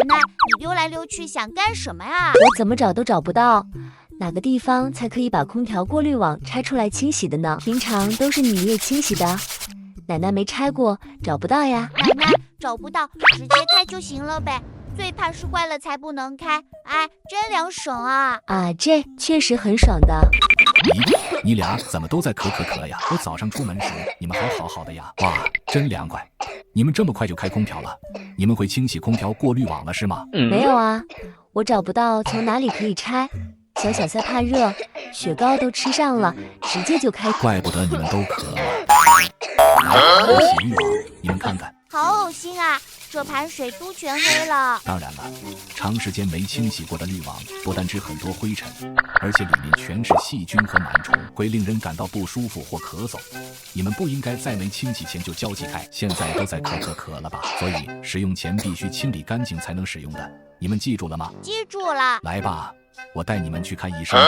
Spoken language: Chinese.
奶，你溜来溜去想干什么呀？我怎么找都找不到，哪个地方才可以把空调过滤网拆出来清洗的呢？平常都是你也清洗的，奶奶没拆过，找不到呀。奶奶找不到，直接开就行了呗。最怕是坏了才不能开，哎，真凉爽啊！啊，这确实很爽的。咦，你俩怎么都在咳呀？我早上出门时你们还好好的呀，哇，真凉快！你们这么快就开空调了？你们会清洗空调过滤网了是吗？没有啊，我找不到从哪里可以拆。小赛怕热，雪糕都吃上了，直接就开。怪不得你们都渴了。洗滤网，你们看看，好恶心啊！这盘水都全黑了。当然了，长时间没清洗过的滤网不但只很多灰尘，而且里面全是细菌和螨虫，会令人感到不舒服或咳嗽。你们不应该在没清洗前就交替开，现在都在咳了吧？所以使用前必须清理干净才能使用的，你们记住了吗？记住了。来吧，我带你们去看医生。